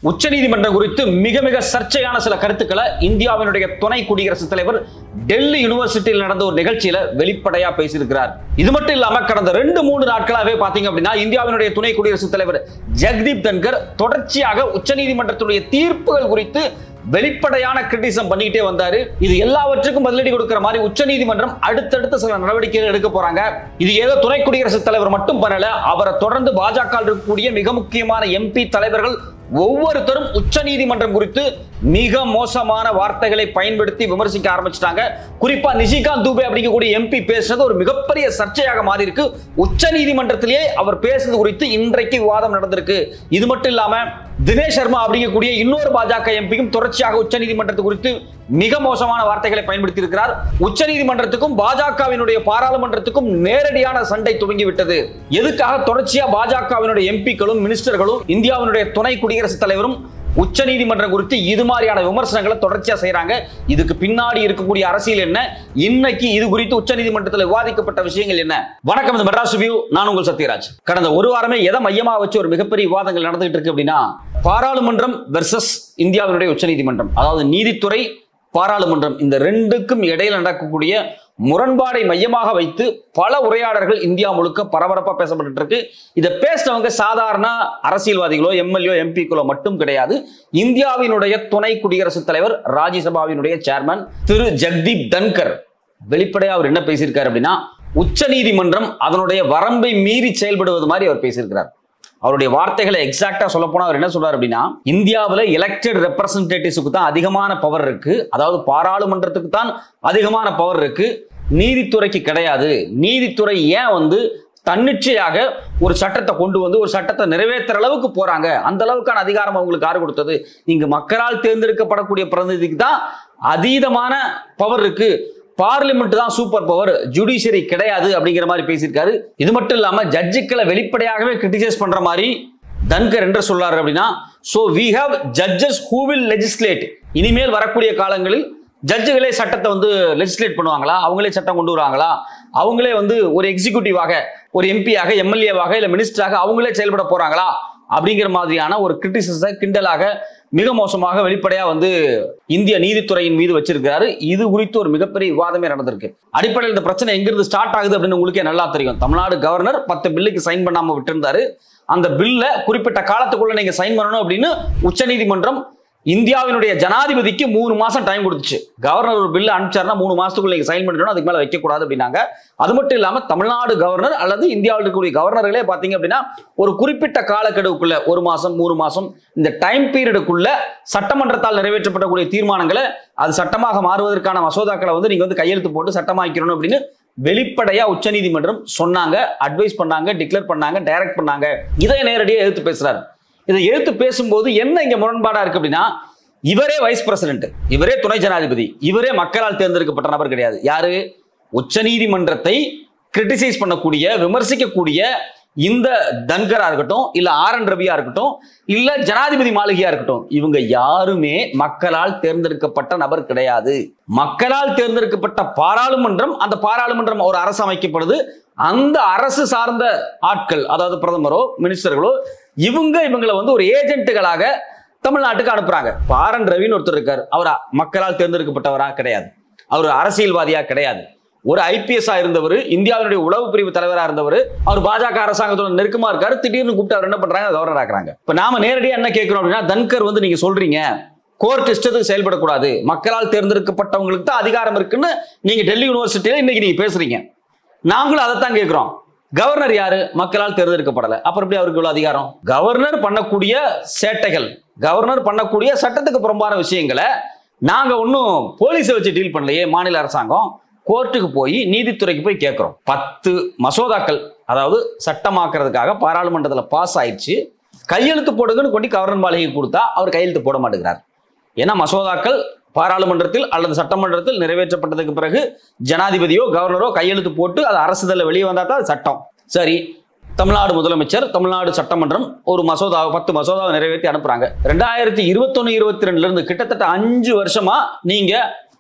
உச்சநீதிமன்றம் குறித்து மிக மிக சர்ச்சையான சில கருத்துக்களை இந்தியாவினுடைய துணை குடியரசுத் தலைவர் டெல்லி யூனிவர்சிட்டியில் நடந்த ஒரு நிகழ்ச்சியில வெளிப்படையா பேசியிருக்கிறார். இது மட்டும் இல்லாம கடந்த 2-3 நாட்களாவே பாத்தீங்க அப்படின்னா இந்தியாவினுடைய துணை குடியரசுத் தலைவர் ஜெகதீப் தன்கர் தொடர்ச்சியாக உச்சநீதிமன்றத்துடைய தீர்ப்புகள் குறித்து வெளிப்படையான கிரிட்டிசிசம் பண்ணிட்டே வந்தாரு. இது எல்லாவற்றுக்கும் பதிலடி கொடுக்கிற மாதிரி உச்சநீதிமன்றம் அடுத்தடுத்த சில நடவடிக்கைகள் எடுக்க போறாங்க. இது ஏதோ துணை குடியரசுத் தலைவர் மட்டும் பண்ணல, அவரை தொடர்ந்து பாஜக இருக்கக்கூடிய மிக முக்கியமான எம்பி தலைவர்கள் ஒவ்வொருத்தரும் உச்சநீதிமன்றம் குறித்து மிக மோசமான வார்த்தைகளை பயன்படுத்தி விமர்சிக்க ஆரம்பிச்சிட்டாங்க. குறிப்பா நிஷிகாந்த் துபே அப்படிங்கக்கூடிய எம்பி பேசுறது ஒரு மிகப்பெரிய சர்ச்சையாக மாறி இருக்கு. உச்சநீதிமன்றத்திலேயே அவர் பேசுறது குறித்து இன்றைக்கு விவாதம் நடந்திருக்கு. இது மட்டும் இல்லாம தினேஷ் சர்மா அப்படிங்கக்கூடிய இன்னொரு பாஜக எம்பியும் தொடர்ச்சியாக உச்சநீதிமன்றத்து குறித்து மிக மோசமான வார்த்தைகளை பயன்படுத்தி இருக்கிறார். உச்சநீதிமன்றத்துக்கும் பாஜகவினுடைய பாராளுமன்றத்துக்கும் நேரடியான சண்டை துவங்கிவிட்டது. எதுக்காக தொடர்ச்சியா பாஜகவினுடைய எம்பிக்களும் மினிஸ்டர்களும் இந்தியாவினுடைய துணை குடியரசுத் தலைவரும் உச்சநீதிமன்றம் குறித்து இது மாதிரியான விமர்சனங்களை தொடர்ச்சியா செய்யறாங்க. இதுக்கு பின்னாடி இருக்கக்கூடிய அரசியல் என்ன, இன்னைக்கு இது குறித்து உச்சநீதிமன்றத்தில் விவாதிக்கப்பட்ட விஷயங்கள் என்ன? வணக்கம், இது மெட்ராஸ் ரிவ்யூ. நான் உங்கள் சத்யராஜ். கடந்த ஒரு வாரமே எதை மையமா வச்சு ஒரு மிகப்பெரிய விவாதங்கள் நடந்துகிட்டு இருக்கு அப்படின்னா, பாராளுமன்றம் வெர்சஸ் இந்தியாவினுடைய உச்சநீதிமன்றம், அதாவது நீதித்துறை பாராளுமன்றம், இந்த ரெண்டுக்கும் இடையில் நடக்கக்கூடிய முரண்பாடை மையமாக வைத்து பல உரையாடல்கள் இந்தியா முழுக்க பரபரப்பா பேசப்பட்டு இருக்கு. இதை பேசினவங்க சாதாரண அரசியல்வாதிகளோ எம்எல்ஏ எம்பிக்களோ மட்டும் கிடையாது. இந்தியாவினுடைய துணை குடியரசுத் தலைவர், ராஜ்யசபாவினுடைய சேர்மன் திரு ஜெகதீப் தன்கர் வெளிப்படையா அவர் என்ன பேசியிருக்காரு அப்படின்னா, உச்சநீதிமன்றம் அதனுடைய வரம்பை மீறி செயல்படுவது மாதிரி அவர் பேசியிருக்கிறார். அவருடைய வார்த்தைகளை எக்ஸாக்டா சொல்ல போனா அவர் என்ன சொல்றாரு அப்படின்னா, இந்தியாவில் எலெக்டட் ரெப்ரசன்டேட்டிவ்ஸுக்கு தான் அதிகமான பவர் இருக்கு, அதாவது பாராளுமன்றத்துக்கு தான் அதிகமான பவர் இருக்கு, நீதித்துறைக்கு கிடையாது. நீதித்துறை ஏன் தன்னிச்சையாக ஒரு சட்டத்தை கொண்டு வந்து ஒரு சட்டத்தை நிறைவேற்ற அளவுக்கு போறாங்க, அந்த அளவுக்கான அதிகாரம் அவங்களுக்கு யாரு கொடுத்தது? இங்கு மக்களால் தேர்ந்தெடுக்கப்படக்கூடிய பிரதிநிதிக்கு தான் அதீதமான பவர் இருக்கு, பார்லிமெண்ட் தான் சூப்பர் பவர், ஜுடிஷியரி கிடையாது அப்படிங்கிற மாதிரி பேசியிருக்காரு. இது மட்டும் இல்லாம ஜட்ஜுக்களை வெளிப்படையாகவே கிரிட்டிசைஸ் பண்ற மாதிரி தன்கர் என்று சொல்றாரு அப்படின்னா, so we have judges who will legislate. இனிமேல் வரக்கூடிய காலங்களில் ஜட்ஜுகளே சட்டத்தை லெஜிஸ்லேட் பண்ணுவாங்களா, அவங்களே சட்டம் கொண்டு வருவாங்களா, அவங்களே ஒரு எக்ஸிக்யூட்டிவாக, ஒரு எம்பியாக, எம்எல்ஏவாக இல்ல மினிஸ்டராக அவங்களே செயல்பட போறாங்களா அப்படிங்கிற மாதிரியான ஒரு கிரிட்டிசிசத்தை கிண்டலாக மிக மோசமாக வெளிப்படையா இந்திய நீதித்துறையின் மீது வச்சிருக்கிறாரு. இது குறித்து ஒரு மிகப்பெரிய விவாதமே நடந்திருக்கு. அடிப்படையில் இந்த பிரச்சனை எங்கிருந்து ஸ்டார்ட் ஆகுது அப்படின்னு உங்களுக்கே நல்லா தெரியும். தமிழ்நாடு கவர்னர் 10 பில்லுக்கு சைன் பண்ணாம விட்டிருந்தாரு. அந்த பில்ல குறிப்பிட்ட காலத்துக்குள்ள நீங்க சைன் பண்ணணும் அப்படின்னு உச்சநீதிமன்றம் இந்தியாவினுடைய ஜனாதிபதிக்கு 3 மாசம் டைம் கொடுத்துச்சு. கவர்னர் ஒரு பில் அனுப்பிச்சாருன்னா 3 மாசத்துக்குள்ள நீங்க சைன் பண்ணிடணும், அதுக்கு மேல வைக்கக்கூடாது அப்படின்னாங்க. அது மட்டும் இல்லாம தமிழ்நாடு கவர்னர் அல்லது இந்தியாவில் இருக்கக்கூடிய கவர்னர்களே பாத்தீங்க அப்படின்னா ஒரு குறிப்பிட்ட காலக்கெடுவுக்குள்ள 1 மாசம் 3 மாசம் இந்த டைம் பீரியடுக்குள்ள சட்டமன்றத்தால் நிறைவேற்றப்படக்கூடிய தீர்மானங்களை அது சட்டமாக மாறுவதற்கான மசோதாக்களை நீங்க கையெழுத்து போட்டு சட்டமாக்கணும் அப்படின்னு வெளிப்படையா உச்சநீதிமன்றம் சொன்னாங்க, அட்வைஸ் பண்ணாங்க, டிக்ளேர் பண்ணாங்க, டைரக்ட் பண்ணாங்க. இதை நேரடியாக எதிர்த்து பேசுறாரு. இதை எடுத்து பேசும்போது என்ன இங்க முரண்பாடா இருக்கு அப்படின்னா, இவரே வைஸ் பிரசிடென்ட், இவரே துணை ஜனாதிபதி, இவரே மக்களால் தேர்ந்தெடுக்கப்பட்ட நபர் கிடையாது. யாரு? உச்சநீதிமன்றத்தை கிரிட்டிசைஸ் பண்ணக்கூடிய, விமர்சிக்கக்கூடிய இந்த தன்கரா இருக்கட்டும், இல்ல RN ரவியா இருக்கட்டும், இல்ல ஜனாதிபதி மாளிகையா இருக்கட்டும், இவங்க யாருமே மக்களால் தேர்ந்தெடுக்கப்பட்ட நபர் கிடையாது. மக்களால் தேர்ந்தெடுக்கப்பட்ட பாராளுமன்றம், அந்த பாராளுமன்றம் ஒரு அரசு அமைக்கப்படுது. அந்த அரசு சார்ந்த ஆட்கள், அதாவது பிரதமரோ மினிஸ்டர்களோ, இவங்களை ஒரு ஏஜென்ட்டுகளாக தமிழ்நாட்டுக்கு அனுப்புறாங்க. RN ரவின்னு ஒருத்தர் இருக்காரு, அவர் மக்களால் தேர்ந்தெடுக்கப்பட்டவரா கிடையாது, அவர் அரசியல்வாதியா கிடையாது. ஒரு IPS இருந்தவர், இந்தியாவுடைய உளவு பிரிவு தலைவராக இருந்தவர், அவர் பாஜக அரசாங்கத்தோட நெருக்கமா இருக்காரு. திடீர்னு கூப்பிட்டு அவர் என்ன பண்றாங்க, கவர்னர் ஆக்குறாங்க. இப்ப நாம நேரடியா என்ன கேட்கிறோம் அப்படின்னா, தன்கர் நீங்க சொல்றீங்க கோர்ட் இஷ்டத்துக்கு செயல்படக்கூடாது, மக்களால் தேர்ந்தெடுக்கப்பட்டவங்களுக்கு தான் அதிகாரம் இருக்குன்னு நீங்க டெல்லி யூனிவர்சிட்டியில இன்னைக்கு நீங்க பேசுறீங்க. நாங்களும் அதைத்தான் கேட்கிறோம். கவர்னர் யாரு? மக்களால் தேர்ந்தெடுக்கப்படல. அப்புறம் எப்படி அவருக்கு இவ்வளவு அதிகாரம்? கவர்னர் பண்ணக்கூடிய சேட்டைகள், கவர்னர் பண்ணக்கூடிய சட்டத்துக்கு புறம்பான விஷயங்களை நாங்க ஒன்னும் போலீஸை வச்சு டீல் பண்ணலையே. மாநில அரசாங்கம் கோர்ட்டுக்கு போய் நீதித்துறைக்கு போய் கேட்கிறோம். 10 மசோதாக்கள், அதாவது சட்டமாக்குறதுக்காக பாராளுமன்றத்தில் பாஸ் ஆயிடுச்சு, கையெழுத்து போடுங்கன்னு கொண்டு கவர்னர் மாளிகை கொடுத்தா அவர் கையெழுத்து போட மாட்டேங்கிறார். ஏன்னா மசோதாக்கள் பாராளுமன்றத்தில் அல்லது சட்டமன்றத்தில் நிறைவேற்றப்பட்டதுக்கு பிறகு ஜனாதிபதியோ கவர்னரோ கையெழுத்து போட்டு அது அரசுதல்ல வெளியே வந்தா தான் சட்டம். சரி, தமிழ்நாடு முதலமைச்சர், தமிழ்நாடு சட்டமன்றம் ஒரு மசோதா 10 மசோதாவை நிறைவேற்றி அனுப்புறாங்க. 2021-22 இருந்து கிட்டத்தட்ட 5 வருஷமா நீங்க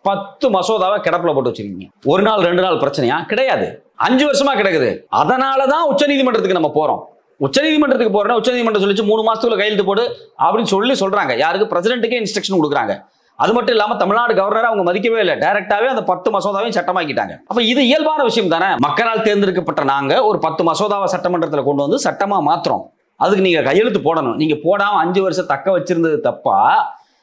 10 மசோதாவை கிடப்புல போட்டு வச்சிருக்கீங்க. ஒரு நாள் 2 நாள் பிரச்சனையா? கிடையாது, 5 வருஷமா கிடக்குது. அதனாலதான் உச்சநீதிமன்றத்துக்கு நம்ம போறோம். உச்சநீதிமன்றத்துக்கு போறேன்னா உச்சநீதிமன்றம் சொல்லிச்சு 3 மாசத்துக்குள்ள கையெழுத்து போடு அப்படின்னு சொல்றாங்க. யாருக்கு? பிரசிடென்ட்டுக்கே இன்ஸ்ட்ரக்ஷன் கொடுக்குறாங்க. அது மட்டும் இல்லாம தமிழ்நாடு கவர்னர் அவங்க மதிக்கவே இல்லை. டைரக்டாவே அந்த 10 மசோதாவையும் சட்டமாக்கிட்டாங்க. அப்ப இது இயல்பான விஷயம் தானே. மக்களால் தேர்ந்தெடுக்கப்பட்ட நாங்க ஒரு 10 மசோதாவை சட்டமன்றத்தில் கொண்டு வந்து சட்டமா மாத்திரம். அதுக்கு நீங்க கையெழுத்து போடணும். நீங்க போடாம 5 வருஷம் தக்க வச்சிருந்தது தப்பா,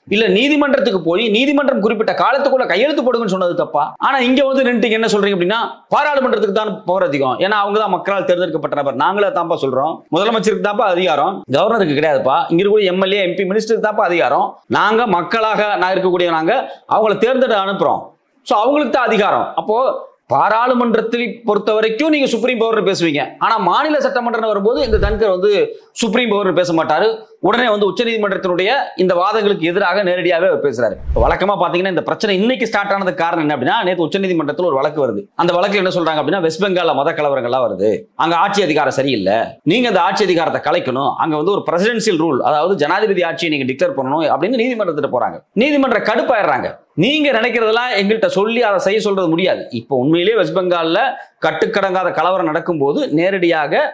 இல்ல நீதிமன்றத்துக்கு போய் நீதிமன்றம் குறிப்பிட்ட காலத்துக்குள்ள கையெழுத்து போடுங்கன்னு சொன்னது தப்பா? ஆனா இங்க வந்து நின்னுட்டு என்ன சொல்றீங்க அப்படின்னா, பாராளுமன்றத்துக்கு தான் பவர் அதிகம், ஏன்னா அவங்க தான் மக்களால் தேர்ந்தெடுக்கப்பட்ட நபர். நாங்களே தான்ப்பா சொல்றோம், முதலமைச்சருக்கு தான்ப்பா அதிகாரம், கவர்னருக்கு கிடையாதுப்பா. இங்க இருக்கக்கூடிய எம்எல்ஏ எம்பி மினிஸ்டருக்கு தான்ப்பா அதிகாரம். நாங்க மக்களாக இருக்கக்கூடிய நாங்க அவங்களை தேர்ந்தெடுத்து அனுப்புறோம். சோ அவங்களுக்கு தான் அதிகாரம். அப்போ பாராளுமன்றத்தை பொறுத்த வரைக்கும் நீங்க சுப்ரீம் பவர் பேசுவீங்க. ஆனா மாநில சட்டமன்றம் வரும்போது இந்த தன்கர் வந்து சுப்ரீம் பவர் பேச மாட்டாரு. உடனே வந்து உச்சநீதிமன்றத்தினுடைய இந்த வாதங்களுக்கு எதிராக நேரடியாகவே அவர் பேசுறாரு. வழக்கமா பாத்தீங்கன்னா இந்த பிரச்சனை இன்னைக்கு ஸ்டார்ட் ஆனதுக்கு காரணம் என்ன அப்படின்னா, நேற்று உச்சநீதிமன்றத்தில் ஒரு வழக்கு வருது. அந்த வழக்கு என்ன சொல்றாங்க அப்படின்னா, வெஸ்ட் பெங்கால்ல மத கலவரங்கள்லாம் வருது, அங்க ஆட்சி அதிகாரம் சரியில்லை, நீங்க அந்த ஆட்சி அதிகாரத்தை கலைக்கணும், அங்க வந்து ஒரு பிரசிடென்சியல் ரூல், அதாவது ஜனாதிபதி ஆட்சியை நீங்க டிக்ளேர் பண்ணணும் அப்படின்னு நீதிமன்றத்திட்ட போறாங்க. நீதிமன்ற கடுப்பாயிடுறாங்க. நீங்க நினைக்கிறதெல்லாம் எங்கள்கிட்ட சொல்லி அதை செய்ய சொல்றது முடியாது. இப்போ உண்மையிலேயே வெஸ்ட் பெங்கால்ல கட்டுக்கடங்காத கலவரம் நடக்கும் போது நேரடியாக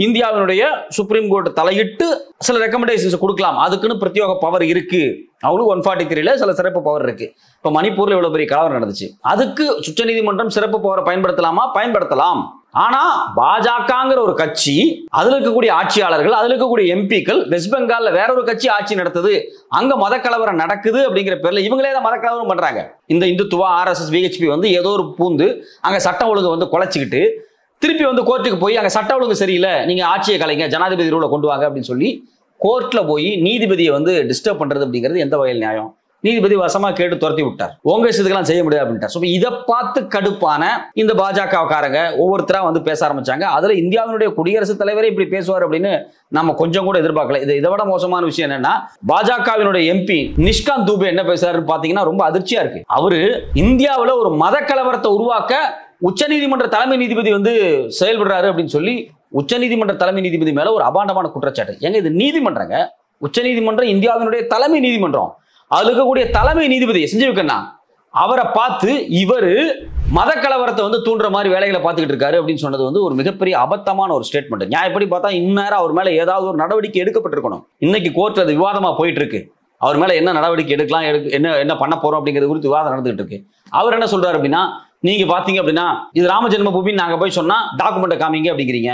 இந்தியாவினுடைய சுப்ரீம் கோர்ட் தலையிட்டு சில ரெக்கமெண்டேஷன்ஸ் கொடுக்கலாம். அதுக்குன்னு பிரத்யோக பவர் இருக்கு. அவங்களுக்கு 143ல சில சிறப்பு பவர் இருக்கு. இப்ப மணிப்பூர்ல இவ்வளவு பெரிய கலவரம் நடந்துச்சு, அதுக்கு உச்சநீதிமன்றம் சிறப்பு பவரை பயன்படுத்தலாமா? பயன்படுத்தலாம். ஆனா பாஜகங்கிற ஒரு கட்சி, அதுல இருக்கக்கூடிய ஆட்சியாளர்கள், அதுல இருக்கக்கூடிய எம்பிக்கள் வெஸ்ட் பெங்கால்ல வேற ஒரு கட்சி ஆட்சி நடத்துது, அங்க மத கலவரம் நடக்குது அப்படிங்கிற பேர்ல இவங்களே தான் மத கலவரம் பண்றாங்க. இந்த இந்துத்துவா RSS VHP வந்து ஏதோ ஒரு பூந்து அங்க சட்டம் ஒழுங்கு வந்து குலைச்சிக்கிட்டு திருப்பி வந்து கோர்ட்டுக்கு போய் அங்க சட்ட ஒழுங்கு சரியில்லை, நீங்க ஆட்சியை கலைங்க, ஜனாதிபதி ரூலை கொண்டு வாங்க அப்படின்னு சொல்லி கோர்ட்ல போய் நீதிபதியை வந்து டிஸ்டர்ப் பண்றது அப்படிங்கிறது எந்த வகையில் நியாயம்? நீதிபதி வசமா கேட்டு துரத்தி விட்டார். உங்க இஷ்டத்துக்கெல்லாம் செய்ய முடியாது அப்படின்ட்டார். இதை பார்த்து கடுப்பான இந்த பாஜகக்காரங்க ஒவ்வொருத்தரா வந்து பேச ஆரம்பிச்சாங்க. அதுல இந்தியாவினுடைய குடியரசுத் தலைவரே இப்படி பேசுவார் அப்படின்னு நம்ம கொஞ்சம் கூட எதிர்பார்க்கல. இதை விட மோசமான விஷயம் என்னன்னா, பாஜகவினுடைய எம்பி நிஷ்காந்த் தூபே என்ன பேசுறாருன்னு பாத்தீங்கன்னா ரொம்ப அதிர்ச்சியா இருக்கு. அவரு இந்தியாவில் ஒரு மத கலவரத்தை உருவாக்க உச்சநீதிமன்ற தலைமை நீதிபதி வந்து செயல்படுறாரு அப்படின்னு சொல்லி உச்சநீதிமன்ற தலைமை நீதிபதி மேல ஒரு அபாண்டமான குற்றச்சாட்டு. எங்க இது நீதிமன்றங்க, உச்சநீதிமன்றம் இந்தியாவினுடைய தலைமை நீதிமன்றம். அதுல இருக்கக்கூடிய தலைமை நீதிபதி சஞ்சீவ் கண்ணா அவரை பார்த்து இவரு மத கலவரத்தை வந்து தூண்டுற மாதிரி வேலைகளை பார்த்துக்கிட்டு இருக்காரு அப்படின்னு சொன்னது வந்து ஒரு மிகப்பெரிய அபத்தமான ஒரு ஸ்டேட்மெண்ட். நியாயப்படி பார்த்தா இந்நேரம் அவர் மேல ஏதாவது ஒரு நடவடிக்கை எடுக்கப்பட்டிருக்கணும். இன்னைக்கு கோர்ட் அது விவாதமா போயிட்டு இருக்கு. அவர் மேல என்ன நடவடிக்கை எடுக்கலாம், என்ன பண்ண போறோம் அப்படிங்கிறது குறித்து விவாதம் நடந்துகிட்டு இருக்கு. அவர் என்ன சொல்றாரு அப்படின்னா, நீங்க பாத்தீங்க அப்படின்னா இது ராம ஜென்மபூமின்னு நாங்க போய் சொன்னா டாக்குமெண்ட்டை காமிங்க அப்படிங்கிறீங்க.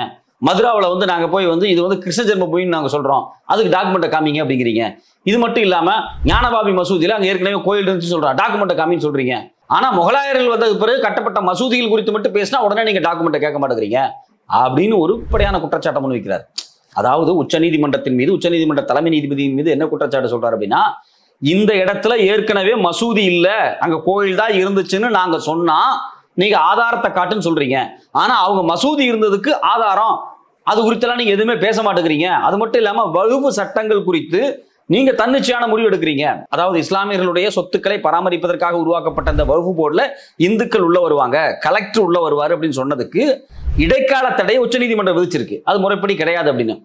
மதுராவில் வந்து நாங்க போய் வந்து இது வந்து கிருஷ்ண ஜென்மபூமின்னு நாங்க சொல்றோம், அதுக்கு டாக்குமெண்ட்டை காமிங்க அப்படிங்கிறீங்க. இது மட்டும் இல்லாம ஞானபாபி மசூதியில அங்க ஏற்கனவே கோயில் இருந்துச்சு சொல்றோம், டாக்குமெண்ட்டை காமின்னு சொல்றீங்க. ஆனா முகலாயர்கள் வந்ததுக்கு பிறகு கட்டப்பட்ட மசூதிகள் குறித்து மட்டும் பேசினா உடனே நீங்க டாக்குமெண்ட்டை கேட்க மாட்டேங்கிறீங்க அப்படின்னு ஒரு படியான குற்றச்சாட்டை முன் வைக்கிறார். அதாவது உச்சநீதிமன்றத்தின் மீது, உச்சநீதிமன்ற தலைமை நீதிபதியின் மீது என்ன குற்றச்சாட்டு சொல்றாரு அப்படின்னா, இந்த இடத்துல ஏற்கனவே மசூதி இல்ல, அங்க கோயில் தான் இருந்துச்சுன்னு நாங்க சொன்னா நீங்க ஆதாரத்தை காட்டுன்னு சொல்றீங்க. ஆனா அவங்க மசூதி இருந்ததுக்கு ஆதாரம், அது குறித்தெல்லாம் நீங்க எதுவுமே பேச மாட்டேங்கிறீங்க. அது மட்டும் இல்லாம வகுப்பு சட்டங்கள் குறித்து நீங்க தன்னிச்சையான முடிவு எடுக்கிறீங்க. அதாவது இஸ்லாமியர்களுடைய சொத்துக்களை பராமரிப்பதற்காக உருவாக்கப்பட்ட அந்த வகுப்பு போர்டுல இந்துக்கள் உள்ள வருவாங்க, கலெக்டர் உள்ள வருவாரு அப்படின்னு சொன்னதுக்கு இடைக்கால தடையை உச்சநீதிமன்றம் விதிச்சிருக்கு. அது முறைப்படி கிடையாது அப்படின்னு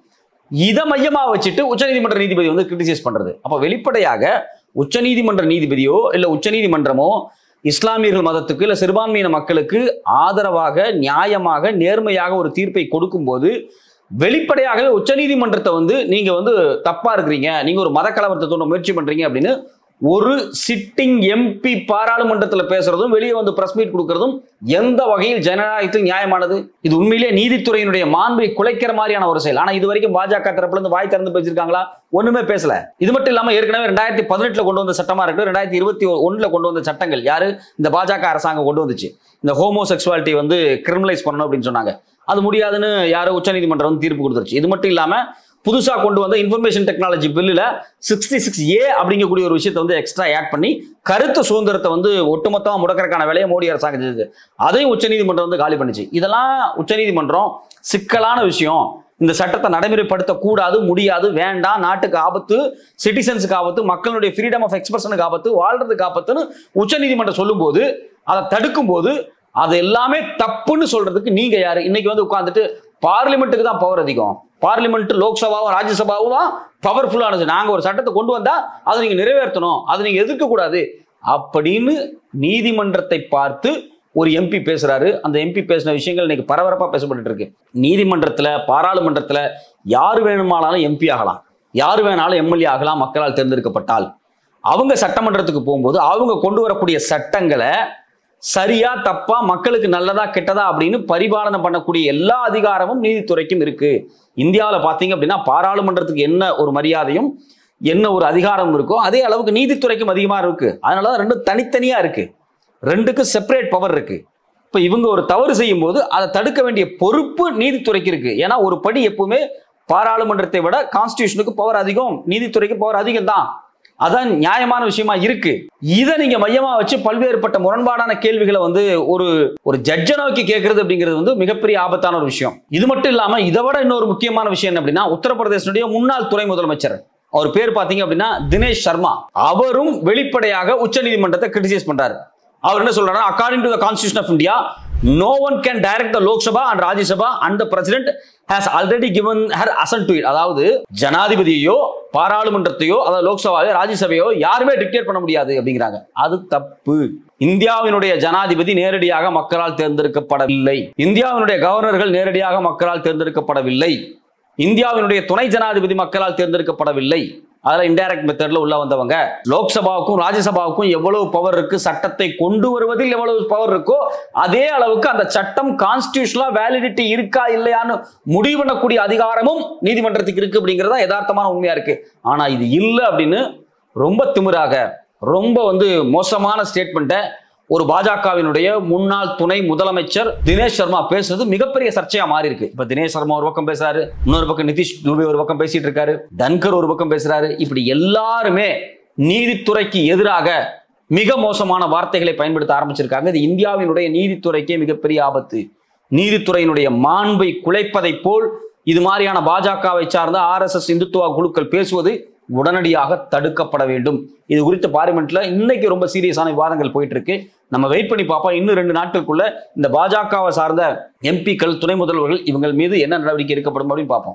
இதை மையமா வச்சுட்டு உச்சநீதிமன்ற நீதிபதி வந்து கிரிட்டிசைஸ் பண்றது. அப்ப வெளிப்படையாக உச்சநீதிமன்ற நீதிபதியோ இல்ல உச்சநீதிமன்றமோ இஸ்லாமியர்கள் மதத்துக்கு இல்ல சிறுபான்மையின மக்களுக்கு ஆதரவாக நியாயமாக நேர்மையாக ஒரு தீர்ப்பை கொடுக்கும் போது வெளிப்படையாகவே உச்சநீதிமன்றத்தை வந்து நீங்க வந்து தப்பா இருக்கிறீங்க, நீங்க ஒரு மத கலவரத்தை தூண்ட முயற்சி பண்றீங்க அப்படின்னு ஒரு சிட்டிங் எம்பி பாராளுமன்றத்தில் பேசுறதும் வெளியே வந்து பிரஸ் மீட் கொடுக்கறதும் எந்த வகையில் ஜனநாயகத்தில் நியாயமானது? இது உண்மையிலேயே நீதித்துறையினுடைய மாண்பை குலைக்கிற மாதிரியான ஒரு செயல். ஆனா இது வரைக்கும் பாஜக தரப்புல இருந்து வாய் திறந்து பேசியிருக்காங்களா? ஒண்ணுமே பேசல. இது மட்டும் இல்லாம ஏற்கனவே 2018 கொண்டு வந்த சட்டமா இருக்கு, 2021 கொண்டு வந்த சட்டங்கள் யாரு? இந்த பாஜக அரசாங்கம் கொண்டு வந்துச்சு. இந்த ஹோமோசெக்சுவாலிட்டி வந்து கிரிமினலைஸ் பண்ணணும் அப்படின்னு சொன்னாங்க. அது முடியாதுன்னு யாரோ உச்சநீதிமன்றம் வந்து தீர்ப்பு கொடுத்துருச்சு. இது மட்டும் இல்லாம புதுசா கொண்டு வந்த இன்ஃபர்மேஷன் டெக்னாலஜி பில்லுல 66A அப்படிங்கக்கூடிய ஒரு விஷயத்தை வந்து எக்ஸ்ட்ரா ஆட் பண்ணி கருத்து சுதந்திரத்தை வந்து ஒட்டுமொத்தமா முடக்கிறதுக்கான வேலையை மோடி அரசாங்கம் செஞ்சது. அதையும் உச்சநீதிமன்றம் வந்து காலி பண்ணிச்சு. இதெல்லாம் உச்சநீதிமன்றம் சிக்கலான விஷயம், இந்த சட்டத்தை நடைமுறைப்படுத்த கூடாது, முடியாது, வேண்டாம், நாட்டுக்கு ஆபத்து, சிட்டிசன்ஸுக்கு ஆபத்து, மக்களுடைய ஃப்ரீடம் ஆஃப் எக்ஸ்பிரஷனுக்கு ஆபத்து, வாழ்றதுக்கு ஆபத்துன்னு உச்சநீதிமன்றம் சொல்லும் போது, அதை தடுக்கும் போது அது எல்லாமே தப்புன்னு சொல்றதுக்கு நீங்க யாரு? இன்னைக்கு வந்து உட்கார்ந்துட்டு பார்லிமெண்ட்டுக்கு தான் பவர் அதிகம், பார்லிமெண்ட் லோக்சபாவும் ராஜ்யசபாவும் தான் பவர்ஃபுல்லானது, நாங்க ஒரு சட்டத்தை கொண்டு வந்தா அதை நீங்க நிறைவேற்றணும், அதை நீங்க எதிர்க்க கூடாது அப்படின்னு நீதிமன்றத்தை பார்த்து ஒரு எம்பி பேசுறாரு. அந்த எம்பி பேசின விஷயங்கள் இன்னைக்கு பரபரப்பா பேசப்பட்டு இருக்கு. நீதிமன்றத்துல, பாராளுமன்றத்துல யாரு வேணுமானாலும் எம்பி ஆகலாம், யாரு வேணாலும் எம்எல்ஏ ஆகலாம் மக்களால் தேர்ந்தெடுக்கப்பட்டால். அவங்க சட்டமன்றத்துக்கு போகும்போது அவங்க கொண்டு வரக்கூடிய சட்டங்களை சரியா தப்பா, மக்களுக்கு நல்லதா கெட்டதா அப்படின்னு பரிபாலனை பண்ணக்கூடிய எல்லா அதிகாரமும் நீதித்துறைக்கும் இருக்கு. இந்தியாவில் பார்த்தீங்க அப்படின்னா பாராளுமன்றத்துக்கு என்ன ஒரு மரியாதையும் என்ன ஒரு அதிகாரம் இருக்கோ அதே அளவுக்கு நீதித்துறைக்கும் அதிகமாக இருக்கு. அதனாலதான் ரெண்டும் தனித்தனியா இருக்கு, ரெண்டுக்கு செப்பரேட் பவர் இருக்கு. இப்ப இவங்க ஒரு தவறு செய்யும் போது அதை தடுக்க வேண்டிய பொறுப்பு நீதித்துறைக்கு இருக்கு. ஏன்னா ஒரு படி எப்பவுமே பாராளுமன்றத்தை விட கான்ஸ்டிடியூஷனுக்கு பவர் அதிகம், நீதித்துறைக்கு பவர் அதிகம் தான். அதான் நியாயமான விஷயமா இருக்கு. இதை நீங்க மையமா வச்சு பல்வேறுபட்ட முரண்பாடான கேள்விகளை ஒரு ஜட்ஜை நோக்கி கேட்கறது அப்படிங்கிறது மிகப்பெரிய ஆபத்தான ஒரு விஷயம். இது மட்டும் இல்லாம இதை விட இன்னொரு முக்கியமான விஷயம் என்ன அப்படின்னா, உத்தரப்பிரதேசனுடைய முன்னாள் துணை முதலமைச்சர், அவர் பேர் பாத்தீங்க அப்படின்னா தினேஷ் சர்மா, அவரும் வெளிப்படையாக உச்ச நீதிமன்றத்தை கிரிட்டிசைஸ் பண்றாரு. அவர் என்ன சொல்றாரு, according to the constitution of India, no one can direct the Lok Sabha and Rajya Sabha and the president has already given her assent to it. அதாவது ஜனாதிபதியோ பாராளுமன்றத்தையோ அதாவது லோக்சபாவையோ ராஜ்யசபையோ யாருமே டிக்டேட் பண்ண முடியாது அப்படிங்கிறாங்க. அது தப்பு. இந்தியாவினுடைய ஜனாதிபதி நேரடியாக மக்களால் தேர்ந்தெடுக்கப்படவில்லை, இந்தியாவினுடைய கவர்னர்கள் நேரடியாக மக்களால் தேர்ந்தெடுக்கப்படவில்லை, இந்தியாவினுடைய துணை ஜனாதிபதி மக்களால் தேர்ந்தெடுக்கப்படவில்லை. அதில் இன்டைரக்ட் மெத்தட்ல உள்ள வந்தவங்க. லோக்சபாவுக்கும் ராஜ்யசபாவுக்கும் எவ்வளவு பவர் இருக்கு, சட்டத்தை கொண்டு வருவதில் எவ்வளவு பவர் இருக்கோ அதே அளவுக்கு அந்த சட்டம் கான்ஸ்டிடியூஷனலா வேலிடிட்டி இருக்கா இல்லையான்னு முடிவு பண்ணக்கூடிய அதிகாரமும் நீதிமன்றத்துக்கு இருக்கு அப்படிங்கிறதா யதார்த்தமான உண்மையா இருக்கு. ஆனா இது இல்லை அப்படின்னு ரொம்ப திமிராக, ரொம்ப மோசமான ஸ்டேட்மெண்ட்டை ஒரு பாஜகவினுடைய முன்னாள் துணை முதலமைச்சர் தினேஷ் சர்மா பேசுறது மிகப்பெரிய சர்ச்சையா மாறி இருக்கு. இப்ப தினேஷ் சர்மா ஒரு பக்கம் பேசுறாரு, இன்னொரு பக்கம் நிதிஷ் துபே ஒரு பக்கம் பேசிட்டு இருக்காரு, தன்கர் ஒரு பக்கம் பேசுறாரு. இப்படி எல்லாருமே நீதித்துறைக்கு எதிராக மிக மோசமான வார்த்தைகளை பயன்படுத்த ஆரம்பிச்சிருக்காங்க. இது இந்தியாவினுடைய நீதித்துறைக்கே மிகப்பெரிய ஆபத்து. நீதித்துறையினுடைய மாண்பை குலைப்பதை போல் இது மாதிரியான பாஜகவை சார்ந்த RSS இந்துத்துவ குழுக்கள் பேசுவது உடனடியாக தடுக்கப்பட வேண்டும். இது குறித்து பார்லிமெண்ட்ல இன்னைக்கு ரொம்ப சீரியஸான விவாதங்கள் போயிட்டு இருக்கு. நம்ம வெயிட் பண்ணி பார்ப்போம். இன்னும் 2 நாட்களுக்குள்ள இந்த பாஜகவை சார்ந்த எம்பிக்கள், துணை முதல்வர்கள் இவங்க மீது என்ன நடவடிக்கை எடுக்கப்படும் அப்படின்னு பார்ப்போம்.